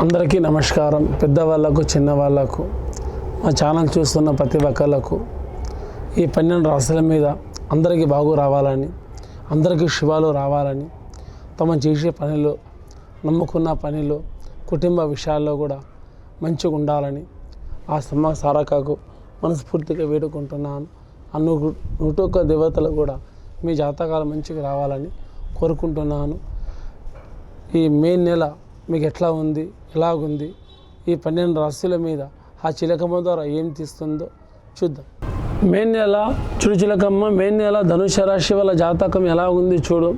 అందరికీ నమస్కారం. పెద్దవాళ్ళకు చిన్నవాళ్ళకు మా ఛానల్ చూస్తున్న ప్రతి ఒక్కళ్ళకు ఈ 12 రాశుల మీద అందరికీ బాగు రావాలని, అందరికీ శుభాలు రావాలని, తమ చేసే పనిలో, నమ్ముకున్న పనిలో, కుటుంబ విషయాల్లో కూడా మంచిగా ఉండాలని ఆ సారకకు మనస్ఫూర్తిగా వేడుకుంటున్నాను. అన్ను 101 దేవతలు కూడా మీ జాతకాలు మంచిగా రావాలని కోరుకుంటున్నాను. ఈ మే నెల మీకు ఎట్లా ఉంది, ఎలాగుంది, ఈ 12 రాశుల మీద ఆ చిలకమ్మ ద్వారా ఏం తీస్తుందో చూద్దాం. మే నెల చూడు చిలకమ్మ, మే నెల ధనుసు రాశి వాళ్ళ జాతకం ఎలా ఉంది చూడు.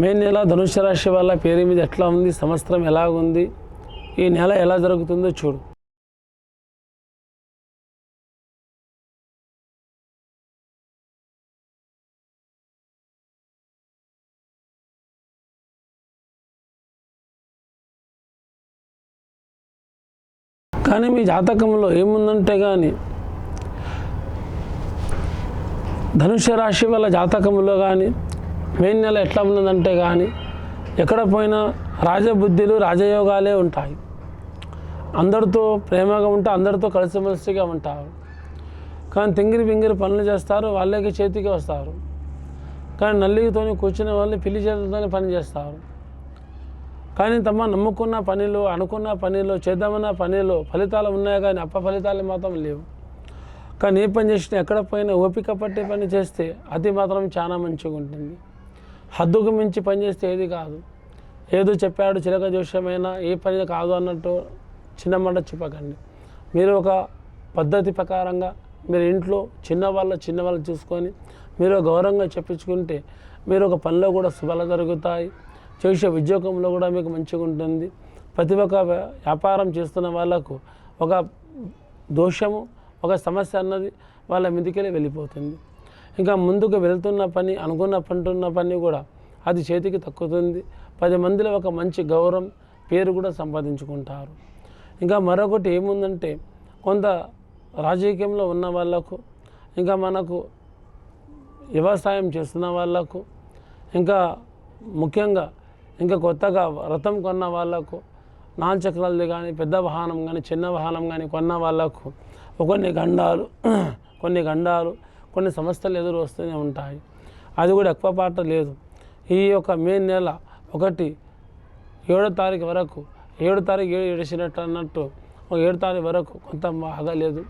మే నెల ధనుసు రాశి వాళ్ళ పేరు మీద ఎట్లా ఉంది, సంవత్సరం ఎలా ఉంది, ఈ నెల ఎలా జరుగుతుందో చూడు. కానీ మీ జాతకంలో ఏముందంటే కానీ ధనుష్య రాశి వాళ్ళ జాతకంలో కానీ మే నెల ఎట్లా ఉన్నదంటే కానీ ఎక్కడ పోయినా రాజబుద్ధులు రాజయోగాలే ఉంటాయి. అందరితో ప్రేమగా ఉంటా, అందరితో కలిసిమెలిసిగా ఉంటారు. కానీ తింగిరి పింగిరి పనులు చేస్తారు, వాళ్ళకి చేతికి వస్తారు. కానీ నల్లితోని కూర్చునే వాళ్ళు పిల్లి చేతితోనే పని చేస్తారు. కానీ తమ నమ్ముకున్న పనిలో, అనుకున్న పనిలో, చేద్దామన్న పనిలో ఫలితాలు ఉన్నాయి, కానీ ఫలితాలు మాత్రం లేవు. కానీ ఏ పని చేసినా ఎక్కడ పోయినా ఓపిక పట్టి పని చేస్తే అది మాత్రం చాలా మంచిగా ఉంటుంది. హద్దుకు మించి పని చేస్తే ఏది కాదు. ఏదో చెప్పాడు చిలక జోష్యమైనా ఏ పని కాదు అన్నట్టు చిన్నమాట చెప్పకండి. మీరు ఒక పద్ధతి ప్రకారంగా మీరు ఇంట్లో చిన్నవాళ్ళు చూసుకొని మీరు గౌరవంగా చెప్పించుకుంటే మీరు ఒక పనిలో కూడా శుభాలు జరుగుతాయి. చేసే ఉద్యోగంలో కూడా మీకు మంచిగా ఉంటుంది. ప్రతి ఒక్క వ్యాపారం చేస్తున్న వాళ్ళకు ఒక దోషము, ఒక సమస్య అన్నది వాళ్ళ మీదకెళ్ళి వెళ్ళిపోతుంది. ఇంకా ముందుకు వెళ్తున్న పని, అనుకున్న పని కూడా అది చేతికి తక్కుతుంది. 10 మందిలో ఒక మంచి గౌరవం, పేరు కూడా సంపాదించుకుంటారు. ఇంకా మరొకటి ఏముందంటే కొంత రాజకీయంలో ఉన్న వాళ్ళకు, ఇంకా మనకు వ్యవసాయం చేస్తున్న వాళ్ళకు, ఇంకా ముఖ్యంగా ఇంకా కొత్తగా రథం కొన్న వాళ్ళకు, 4 చక్రాలది కానీ పెద్ద వాహనం కానీ చిన్న వాహనం కానీ కొన్న వాళ్ళకు కొన్ని గండాలు కొన్ని సమస్యలు ఎదురు వస్తూనే ఉంటాయి. అది కూడా ఎక్కువ పాట లేదు. ఈ యొక్క మే నెల 7వ తారీఖు వరకు, 7వ తారీఖు ఏడిసినట్టు అన్నట్టు 7వ తారీఖు వరకు కొంత ఆగలేదు.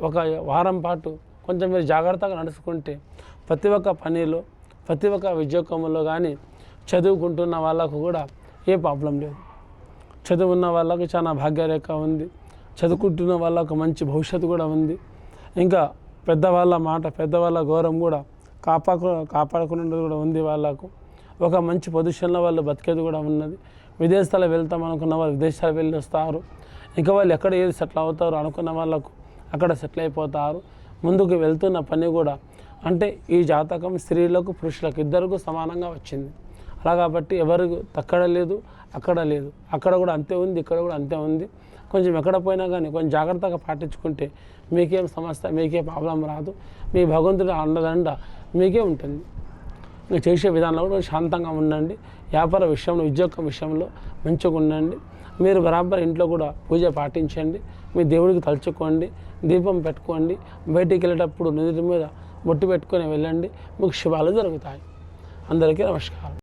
ఒక వారం పాటు కొంచెం మీరు జాగ్రత్తగా నడుచుకుంటే ప్రతి ఒక్క పనిలో, ప్రతి ఒక్క ఉద్యోగంలో కానీ చదువుకుంటున్న వాళ్ళకు కూడా ఏ ప్రాబ్లం లేదు. చదువున్న వాళ్ళకు చాలా భాగ్యరేఖ ఉంది. చదువుకుంటున్న వాళ్ళకు మంచి భవిష్యత్తు కూడా ఉంది. ఇంకా పెద్దవాళ్ళ మాట, పెద్దవాళ్ళ గౌరవం కూడా కాపాడుకునేది కూడా ఉంది. వాళ్ళకు ఒక మంచి పొజిషన్లో వాళ్ళు బతికేది కూడా ఉన్నది. విదేశాలు వెళ్తాం అనుకున్న వాళ్ళు విదేశాలు వెళ్ళి వస్తారు. ఇంకా వాళ్ళు ఎక్కడ ఏది సెటిల్ అవుతారు అనుకున్న వాళ్ళకు అక్కడ సెటిల్ అయిపోతారు. ముందుకు వెళ్తున్న పని కూడా అంటే ఈ జాతకం స్త్రీలకు పురుషులకు ఇద్దరికి సమానంగా వచ్చింది. అలా కాబట్టి ఎవరికి అక్కడ లేదు, అక్కడ కూడా అంతే ఉంది, ఇక్కడ కూడా అంతే ఉంది. కొంచెం ఎక్కడ పోయినా కానీ కొంచెం జాగ్రత్తగా పాటించుకుంటే మీకేం సమస్య, మీకే ప్రాబ్లం రాదు. మీ భగవంతుడి అండదండ మీకే ఉంటుంది. మీరు చేసే విధానంలో కూడా శాంతంగా ఉండండి. వ్యాపార విషయంలో, ఉద్యోగం విషయంలో మంచిగా ఉండండి. మీరు బరాబర్ ఇంట్లో కూడా పూజ పాటించండి. మీ దేవుడికి తలుచుకోండి, దీపం పెట్టుకోండి. బయటికి వెళ్ళేటప్పుడు నుదుటి మీద బొట్టు పెట్టుకొని వెళ్ళండి. మీకు శుభాలు జరుగుతాయి. అందరికీ నమస్కారం.